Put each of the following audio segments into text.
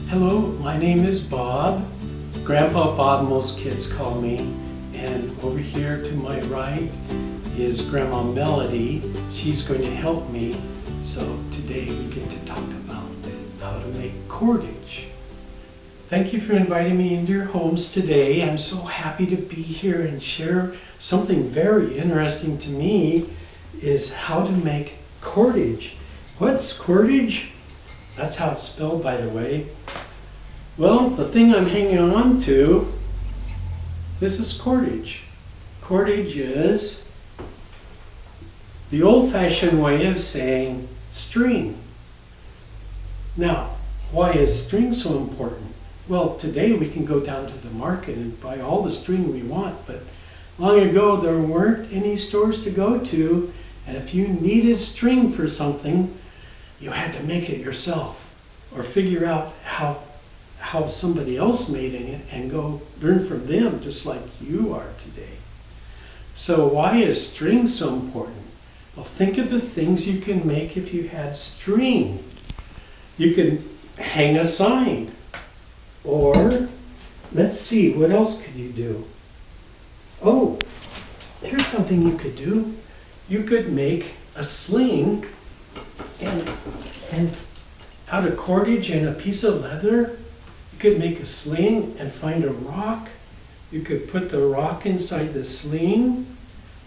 Hello, my name is Bob. Grandpa Bob, most kids call me. And over here to my right is Grandma Melody. She's going to help me. So today we get to talk about how to make cordage. Thank you for inviting me into your homes today. I'm so happy to be here and share something very interesting to me is how to make cordage. What's cordage? That's how it's spelled, by the way. Well, the thing I'm hanging on to, this is cordage. Cordage is the old-fashioned way of saying string. Now, why is string so important? Well, today we can go down to the market and buy all the string we want, but long ago there weren't any stores to go to, and if you needed string for something, you had to make it yourself or figure out how somebody else made it and go learn from them, just like you are today. So why is string so important? Well, think of the things you can make if you had string. You can hang a sign, or let's see, what else could you do? Oh, here's something you could do. You could make a sling and out of cordage and a piece of leather. You could make a sling and find a rock. You could put the rock inside the sling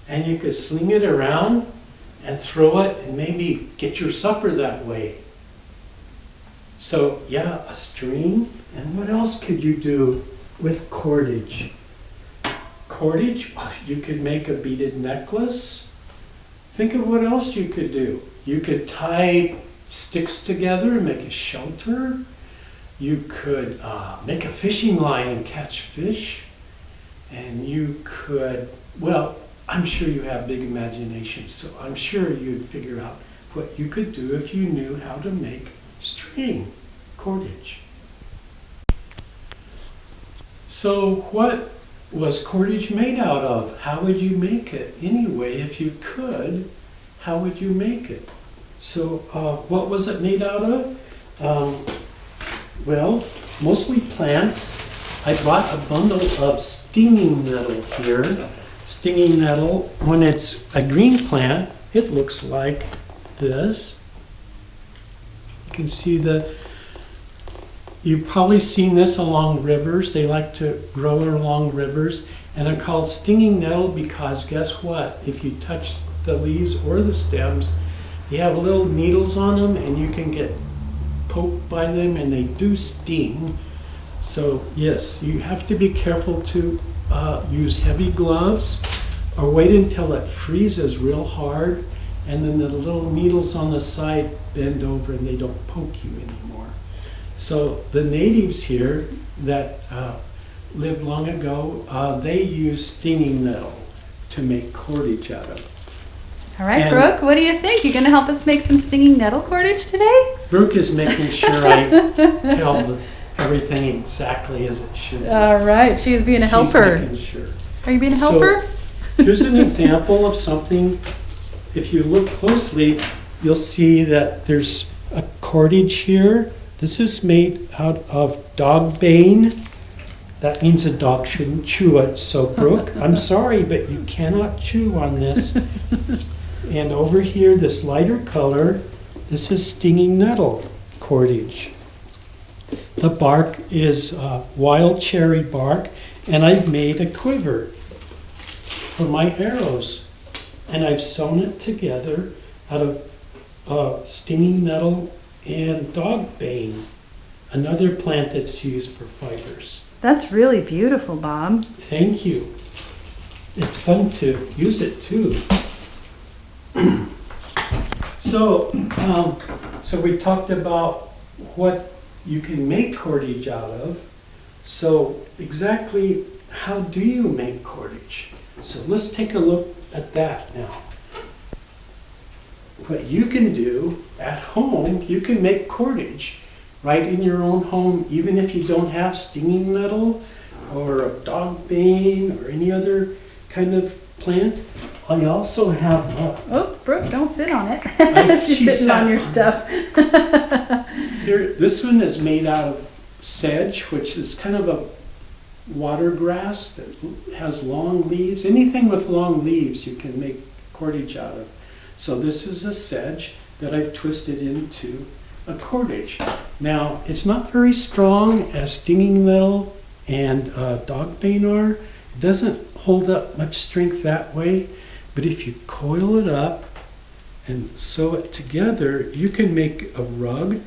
and you could sling it around and throw it and maybe get your supper that way. So yeah, a string. And what else could you do with cordage? Cordage, you could make a beaded necklace. Think of what else you could do. You could tie sticks together and make a shelter. You could make a fishing line and catch fish. And you could, well, I'm sure you have big imaginations, so I'm sure you'd figure out what you could do if you knew how to make string, cordage. So what was cordage made out of? How would you make it? Anyway, if you could, how would you make it? So what was it made out of? Well, mostly plants. I brought a bundle of stinging nettle here. Stinging nettle, when it's a green plant, it looks like this. You can see you've probably seen this along rivers. They like to grow along rivers. And they're called stinging nettle because guess what? If you touch the leaves or the stems, they have little needles on them and you can get poked by them and they do sting. So yes, you have to be careful to use heavy gloves or wait until it freezes real hard and then the little needles on the side bend over and they don't poke you anymore. So the natives here that lived long ago, they used stinging nettle to make cordage out of. All right, Brooke, what do you think? You going to help us make some stinging nettle cordage today? Brooke is making sure I tell everything exactly as it should be. All right, she's being a helper. She's making sure. Are you being a helper? So, here's an example of something. If you look closely, you'll see that there's a cordage here. This is made out of dog bane. That means a dog shouldn't chew it. So Brooke, I'm sorry, but you cannot chew on this. And over here, this lighter color, this is stinging nettle cordage. The bark is wild cherry bark, and I've made a quiver for my arrows. And I've sewn it together out of stinging nettle and dog bane, another plant that's used for fibers. That's really beautiful, Bob. Thank you. It's fun to use it too. So we talked about what you can make cordage out of. So exactly how do you make cordage? So let's take a look at that now. What you can do at home, you can make cordage right in your own home, even if you don't have stinging nettle or a dog bane or any other kind of plant. I also have oh, Brooke, don't sit on it. She's sitting on your stuff. This one is made out of sedge, which is kind of a water grass that has long leaves. Anything with long leaves you can make cordage out of. So this is a sedge that I've twisted into a cordage. Now, it's not very strong as stinging nettle and dogbane are. It doesn't hold up much strength that way, but if you coil it up and sew it together, you can make a rug.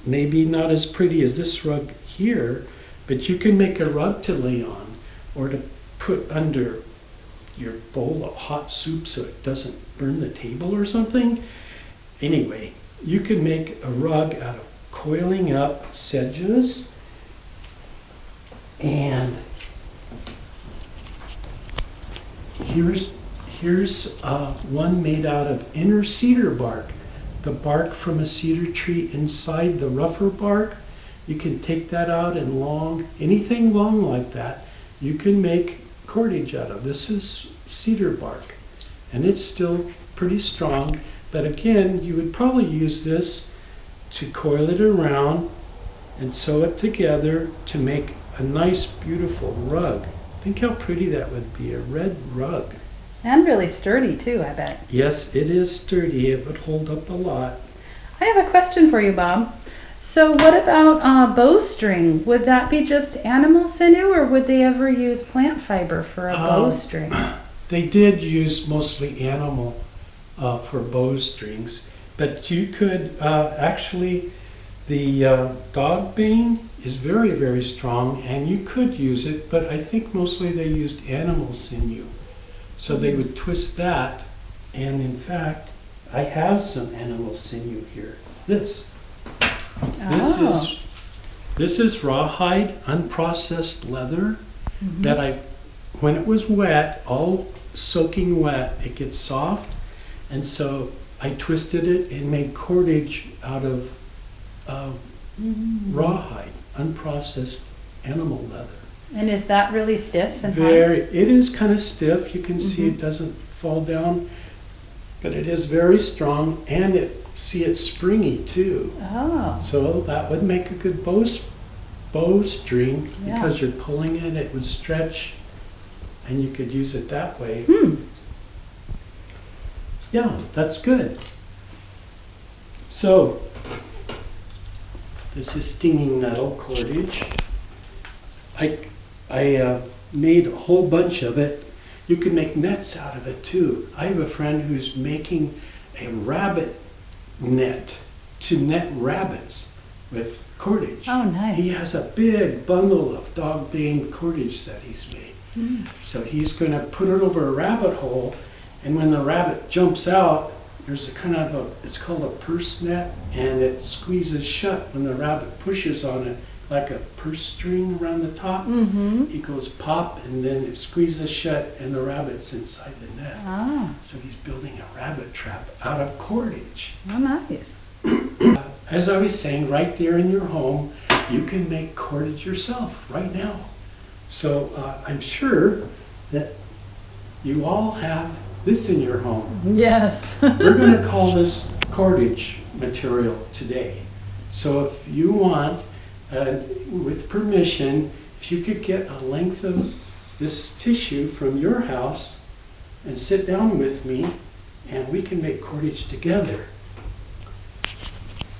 Maybe not as pretty as this rug here, but you can make a rug to lay on or to put under your bowl of hot soup so it doesn't burn the table or something. Anyway, you can make a rug out of coiling up sedges, and here's one made out of inner cedar bark, the bark from a cedar tree inside the rougher bark. You can take that out and anything long like that, you can make cordage out of. This is cedar bark, and it's still pretty strong, but again, you would probably use this to coil it around and sew it together to make a nice, beautiful rug. Think how pretty that would be, a red rug. And really sturdy too, I bet. Yes, it is sturdy. It would hold up a lot. I have a question for you, Bob. So what about bowstring? Would that be just animal sinew, or would they ever use plant fiber for a bowstring? They did use mostly animal for bowstrings, but you could actually, the dogbane is very, very strong, and you could use it, but I think mostly they used animal sinew. So they would twist that, and in fact, I have some animal sinew here. This is rawhide, unprocessed leather that when it was wet, all soaking wet, it gets soft, and so I twisted it and made cordage out of rawhide, unprocessed animal leather. And is that really stiff and It is kind of stiff. You can see it doesn't fall down, but it is very strong, and it's springy too. Oh. So that would make a good bowstring because you're pulling it, it would stretch, and you could use it that way. Yeah, that's good. So this is stinging nettle cordage. I made a whole bunch of it. You can make nets out of it too. I have a friend who's making a rabbit net to net rabbits with cordage. Oh, nice. He has a big bundle of dogbane cordage that he's made. So he's going to put it over a rabbit hole, and when the rabbit jumps out, there's it's called a purse net, and it squeezes shut when the rabbit pushes on it, like a purse string around the top. He goes pop, and then it squeezes shut, and the rabbit's inside the net. So he's building a rabbit trap out of cordage. Oh, nice. As I was saying, right there in your home, you can make cordage yourself right now. So I'm sure that you all have this in your home. Yes. We're going to call this cordage material today. So if you want, with permission, if you could get a length of this tissue from your house and sit down with me, and we can make cordage together.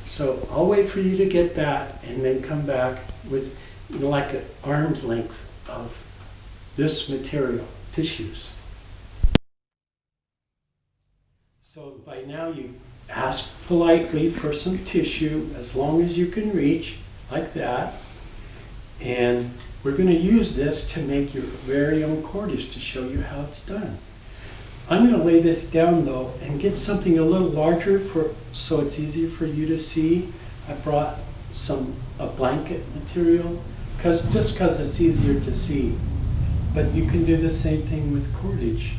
So I'll wait for you to get that and then come back with like an arm's length of this material, tissues. So by now you've asked politely for some tissue as long as you can reach, like that. And we're going to use this to make your very own cordage to show you how it's done. I'm going to lay this down though and get something a little larger so it's easier for you to see. I brought a blanket material just because it's easier to see. But you can do the same thing with cordage.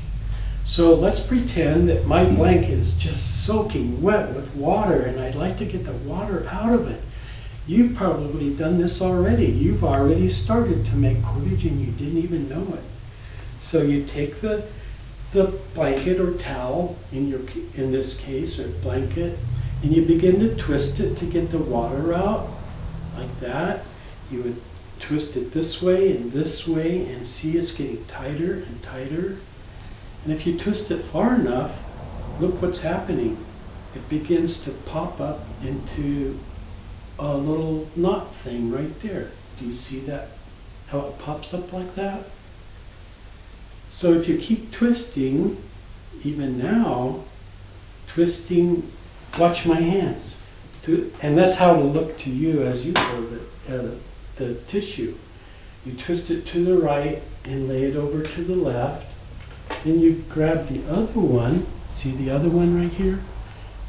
So let's pretend that my blanket is just soaking wet with water, and I'd like to get the water out of it. You've probably done this already. You've already started to make cordage and you didn't even know it. So you take the blanket or towel, in this case, or blanket, and you begin to twist it to get the water out, like that. you would twist it this way and see it's getting tighter and tighter. And if you twist it far enough, look what's happening. It begins to pop up into a little knot thing right there. Do you see that? How it pops up like that? So if you keep twisting, even now, twisting, watch my hands. And that's how to look to you as you hold it, the tissue. You twist it to the right and lay it over to the left. Then you grab the other one, see the other one right here?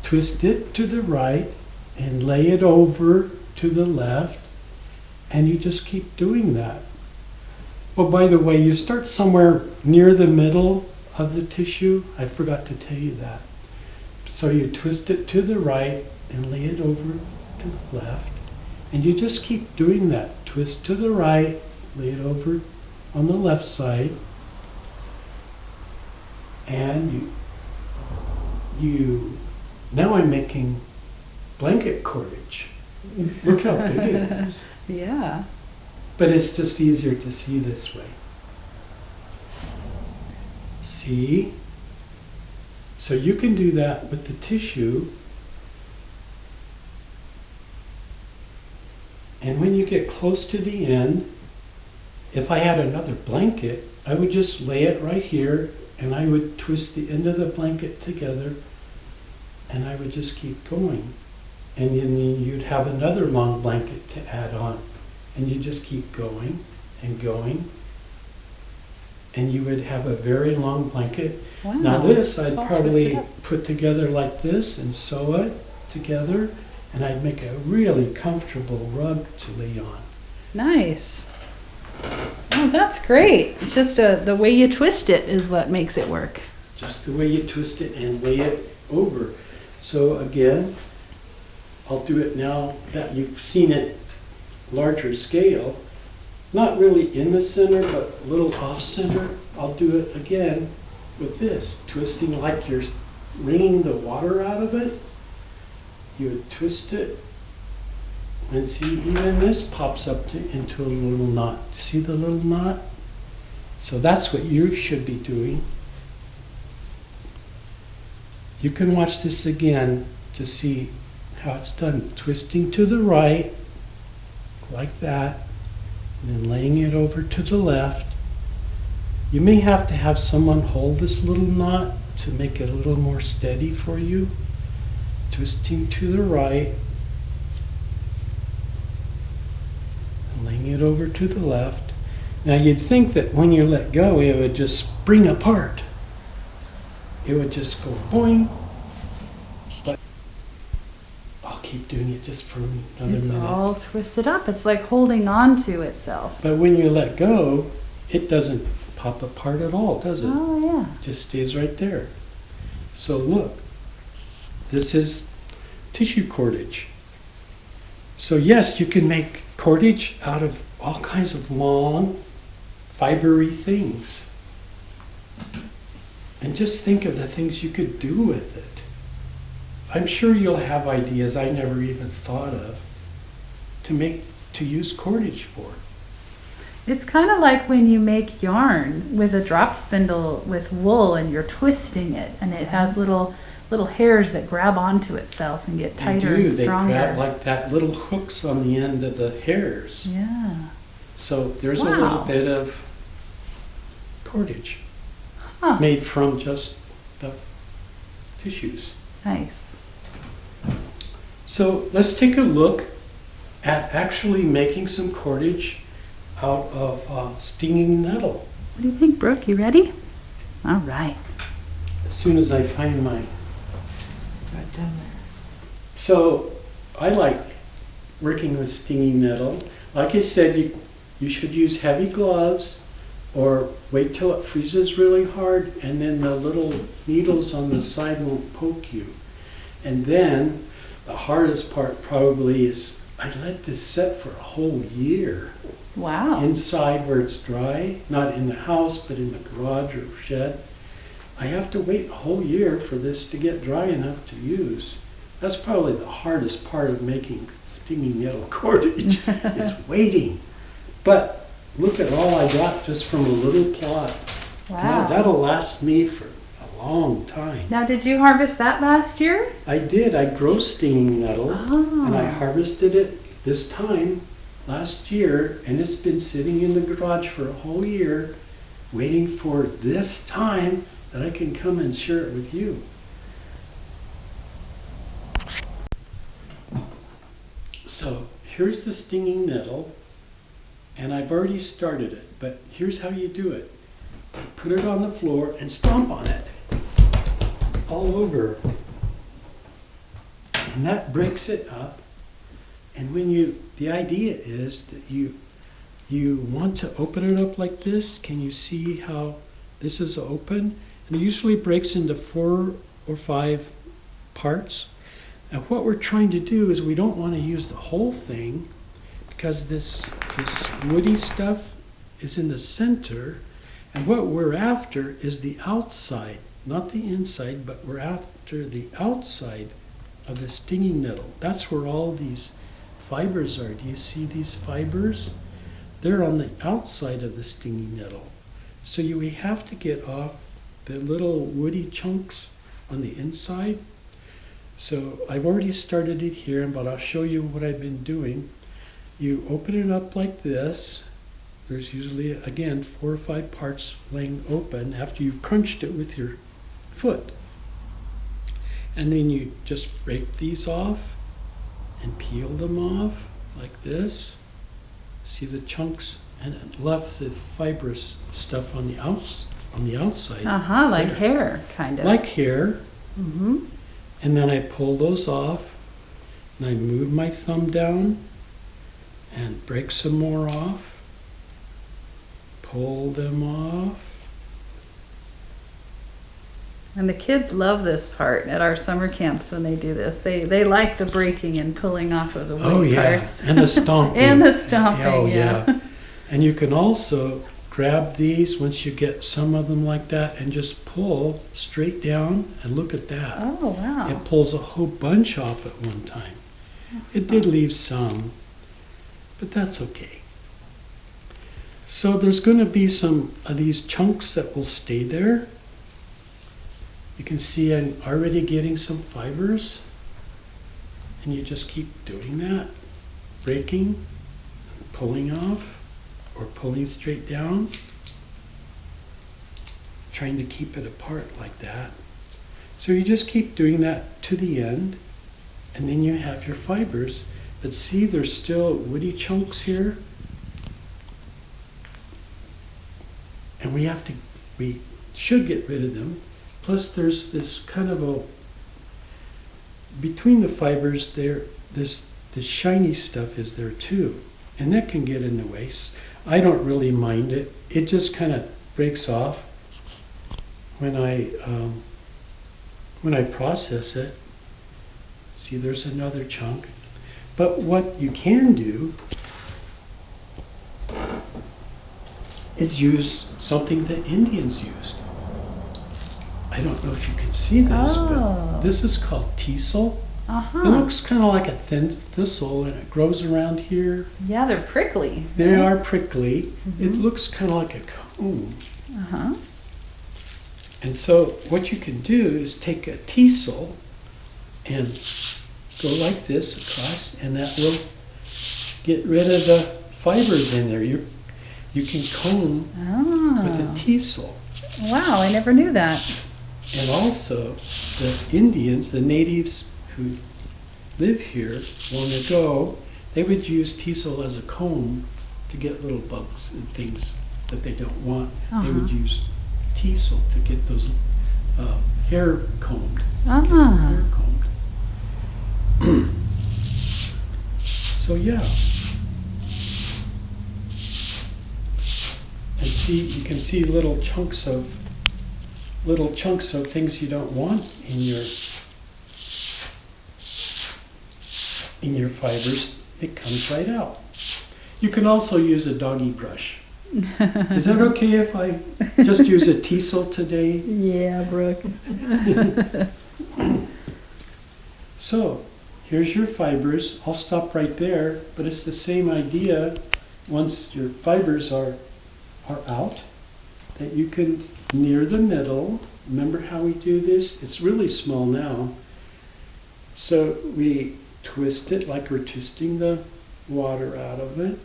Twist it to the right and lay it over to the left, and you just keep doing that. Oh, by the way, you start somewhere near the middle of the tissue. I forgot to tell you that. So you twist it to the right and lay it over to the left, and you just keep doing that. Twist to the right, lay it over on the left side, and now I'm making blanket cordage. Look how big it is. Yeah. But it's just easier to see this way. See? So you can do that with the tissue. And when you get close to the end, if I had another blanket, I would just lay it right here and I would twist the end of the blanket together and I would just keep going. And then you'd have another long blanket to add on. And you just keep going and going. And you would have a very long blanket. Wow. Now this It's I'd all probably twisted up. put together like this and sew it together. And I'd make a really comfortable rug to lay on. Nice. Oh, that's great. It's just the way you twist it is what makes it work. Just the way you twist it and lay it over. So again, I'll do it now that you've seen it larger scale. Not really in the center, but a little off center. I'll do it again with this, twisting like you're wringing the water out of it. You would twist it and see even this pops up into a little knot. See the little knot? So that's what you should be doing. You can watch this again to see how it's done. Twisting to the right, like that, and then laying it over to the left. You may have to have someone hold this little knot to make it a little more steady for you. Twisting to the right, and laying it over to the left. Now you'd think that when you let go, it would just spring apart. It would just go boing. But I'll keep doing it just for another It's minute. all twisted up. It's like holding on to itself. But when you let go, it doesn't pop apart at all, does it? Oh, yeah. It just stays right there. So look, this is tissue cordage. So yes, you can make cordage out of all kinds of long, fibery things. And just think of the things you could do with it. I'm sure you'll have ideas I never even thought of to use cordage for. It's kind of like when you make yarn with a drop spindle with wool and you're twisting it and it has little hairs that grab onto itself and get tighter and stronger. They grab like that, little hooks on the end of the hairs. Yeah. So there's a Wow. little bit of cordage Huh. made from just the tissues. Nice. So let's take a look at actually making some cordage out of stinging nettle. What do you think, Brooke? You ready? All right. As soon as I find my... Right down there. So I like working with stinging nettle. Like I said, you should use heavy gloves or wait till it freezes really hard and then the little needles on the side won't poke you. And then the hardest part probably is I let this set for a whole year. Wow. Inside where it's dry, not in the house, but in the garage or shed. I have to wait a whole year for this to get dry enough to use. That's probably the hardest part of making stinging nettle cordage is waiting. But look at all I got just from a little plot. Wow. Now, that'll last me for a long time. Now, did you harvest that last year? I did. I grow stinging nettle, and I harvested it this time last year, and it's been sitting in the garage for a whole year, waiting for this time that I can come and share it with you. So here's the stinging nettle, and I've already started it, but here's how you do it. Put it on the floor and stomp on it all over. And that breaks it up. And when the idea is that you want to open it up like this. Can you see how this is open? And it usually breaks into 4 or 5 parts. And what we're trying to do is we don't want to use the whole thing because this woody stuff is in the center. And what we're after is the outside, not the inside, but we're after the outside of the stinging nettle. That's where all these fibers are. Do you see these fibers? They're on the outside of the stinging nettle. So we have to get off the little woody chunks on the inside. So I've already started it here, but I'll show you what I've been doing. You open it up like this. There's usually, again, 4 or 5 parts laying open after you've crunched it with your foot. And then you just break these off and peel them off like this. See the chunks, and it left the fibrous stuff on the outside. Like hair, kind of. Like hair. Mm-hmm. And then I pull those off, and I move my thumb down and break some more off. Pull them off. And the kids love this part at our summer camps when they do this. They like the breaking and pulling off of the woody parts. And the stomping. And the stomping, yeah. And you can also grab these once you get some of them like that and just pull straight down, and look at that. Oh, wow. It pulls a whole bunch off at one time. It did leave some, but that's okay. So there's going to be some of these chunks that will stay there. You can see I'm already getting some fibers, and you just keep doing that, breaking, pulling off, or pulling straight down, trying to keep it apart like that. So you just keep doing that to the end, and then you have your fibers. But see, there's still woody chunks here, and we should get rid of them. Plus there's this kind of between the fibers there, this shiny stuff is there too, and that can get in the way. I don't really mind it. It just kind of breaks off when I process it. See, there's another chunk. But what you can do is use something that Indians used. I don't know if you can see this, but this is called teasel. It looks kind of like a thin thistle, and it grows around here. Yeah, they're prickly. They are prickly. It looks kind of like a comb. And so what you can do is take a teasel and go like this across, and that will get rid of the fibers in there. You can comb with a teasel. Wow, I never knew that. And also, the Indians, the natives who live here long ago, they would use teasel as a comb to get little bugs and things that they don't want. They would use teasel to get those hair combed. So yeah. And see, you can see little chunks of things you don't want in your fibers. It comes right out. You can also use a doggy brush. Is that okay if I just use a teasel today? Yeah, Brooke. So here's your fibers. I'll stop right there, but it's the same idea. Once your fibers are out, that you can near the middle. Remember how we do this? It's really small now. So we twist it like we're twisting the water out of it.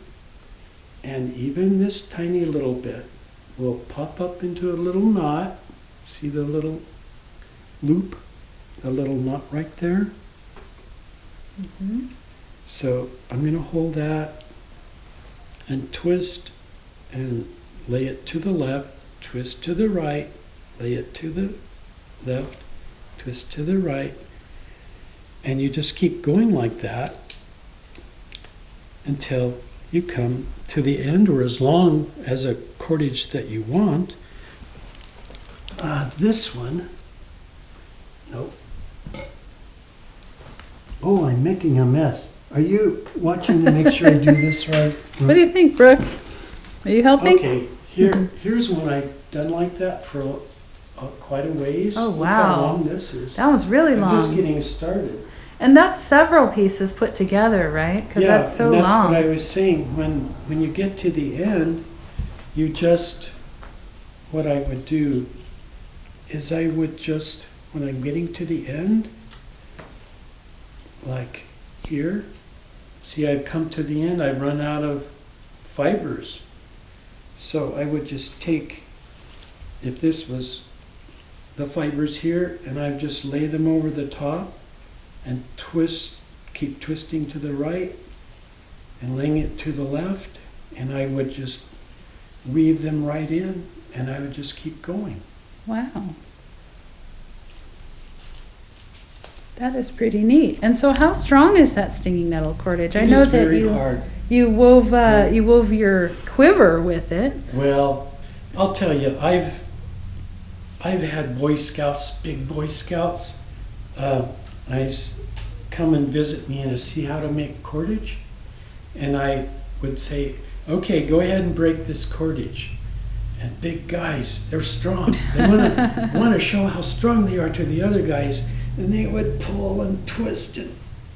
And even this tiny little bit will pop up into a little knot. See the little loop? The little knot right there? Mm-hmm. So I'm going to hold that and twist and lay it to the left, twist to the right, lay it to the left, twist to the right, and you just keep going like that until you come to the end, or as long as a cordage that you want. This one, nope. Oh, I'm making a mess. Are you watching to make sure I do this right? What do you think, Brooke? Are you helping? Okay, here's one I've done like that for quite a ways. Oh, Look wow. how long this is. That was really long. I'm just getting started. And that's several pieces put together, right? Because that's so and that's long. what I was saying. When you get to the end, you just, what I would do is I would just, when I'm getting to the end, like here, see I've come to the end, I've run out of fibers. So I would just take, if this was the fibers here, and I just lay them over the top and twist, keep twisting to the right and laying it to the left, and I would just weave them right in, and I would just keep going. Wow. That is pretty neat. And so how strong is that stinging nettle cordage? I know It is that very hard. you wove your quiver with it. Well, I'll tell you, I've had Boy Scouts, big Boy Scouts, come and visit me and see how to make cordage, and I would say, okay, go ahead and break this cordage. And big guys, they're strong. They want to show how strong they are to the other guys, and they would pull and twist it.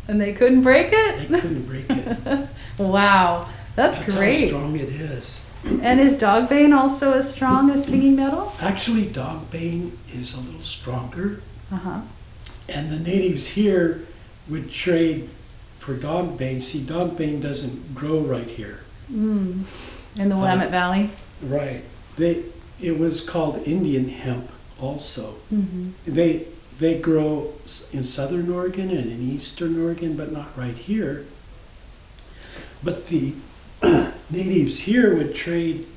And they couldn't break it? They couldn't break it. Wow, that's great. How strong it is. And is dogbane also as strong as stinging nettle? Actually, dogbane is a little stronger. Uh-huh. And the natives here would trade for dogbane. See, dogbane doesn't grow right here. In the Willamette Valley? Right. It was called Indian hemp also. Mm-hmm. They grow in southern Oregon and in eastern Oregon, but not right here. But the natives here would trade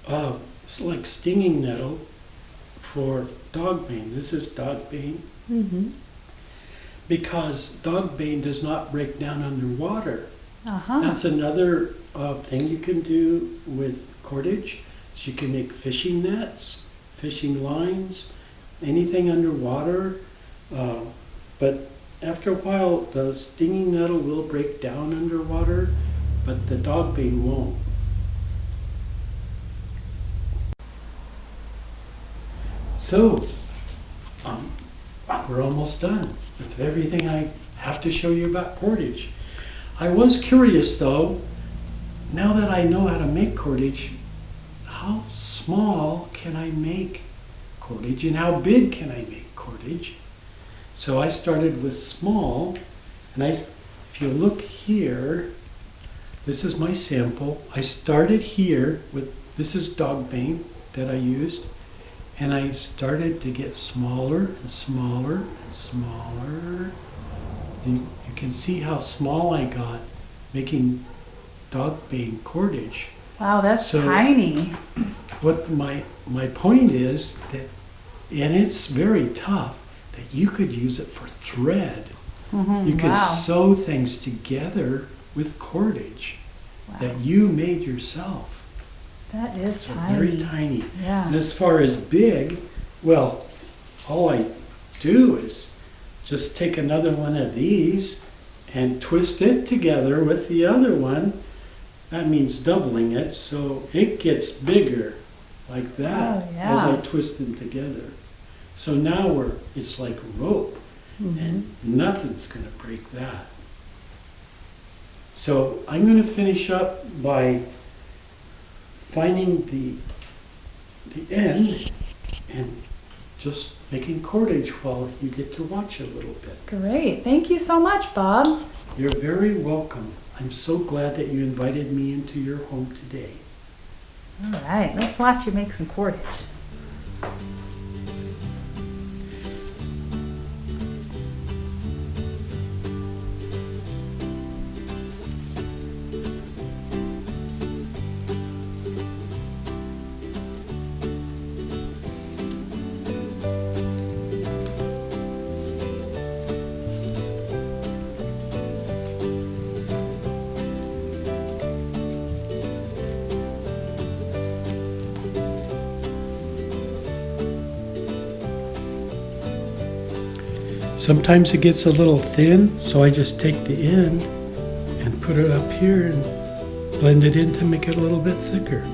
like stinging nettle for dogbane. This is dogbane. Mm-hmm. Because dogbane does not break down underwater. Uh-huh. That's another thing you can do with cordage. So you can make fishing nets, fishing lines, anything underwater. But after a while, the stinging nettle will break down underwater, but the dogbane won't. So, we're almost done with everything I have to show you about cordage. I was curious though, now that I know how to make cordage, how small can I make cordage and how big can I make cordage? So I started with small, and if you look here, this is my sample. I started here with, this is dogbane that I used, and I started to get smaller and smaller and smaller. You can see how small I got making dogbane cordage. Wow, that's tiny. What my point is that, and it's very tough, that you could use it for thread. Mm-hmm. You could wow. sew things together with cordage that you made yourself. That is so tiny. Very tiny. Yeah. And as far as big, well, all I do is just take another one of these and twist it together with the other one. That means doubling it, so it gets bigger like that Oh, yeah. as I twist them together. So now it's like rope. and nothing's going to break that. So I'm going to finish up by finding the end and just making cordage while you get to watch a little bit. Great. Thank you so much, Bob. You're very welcome. I'm so glad that you invited me into your home today. All right, let's watch you make some cordage. Sometimes it gets a little thin, so I just take the end and put it up here and blend it in to make it a little bit thicker.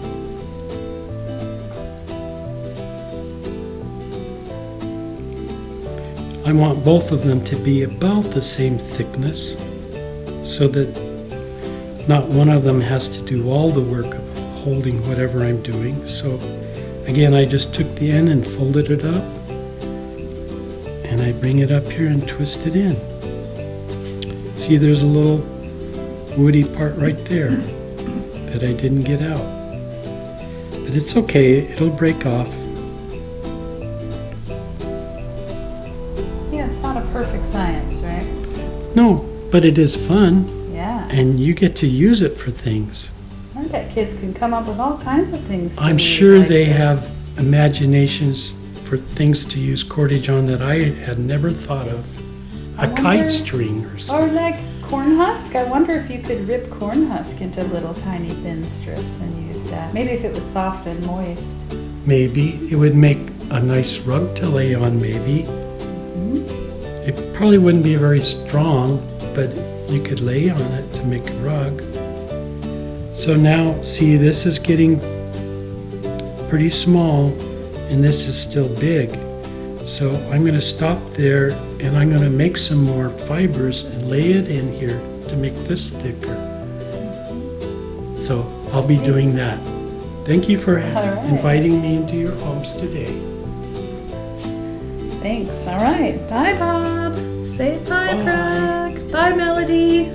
I want both of them to be about the same thickness so that not one of them has to do all the work of holding whatever I'm doing. So again, I just took the end and folded it up. And I bring it up here and twist it in. See, there's a little woody part right there that I didn't get out. But it's okay, it'll break off. Yeah, it's not a perfect science, right? No, but it is fun. Yeah. And you get to use it for things. I bet kids can come up with all kinds of things to I'm do sure like they this. have imaginations for things to use cordage on that I had never thought of. A kite string or something. Or like corn husk. I wonder if you could rip corn husk into little tiny thin strips and use that. Maybe if it was soft and moist. Maybe it would make a nice rug to lay on, maybe. It probably wouldn't be very strong, but you could lay on it to make a rug. So now, see, this is getting pretty small, and this is still big. So I'm going to stop there, and I'm going to make some more fibers and lay it in here to make this thicker. So I'll be doing that. Thank you for inviting me into your homes today. Thanks. All right. Bye, Bob. Say bye, Bye. Craig. Bye, Melody.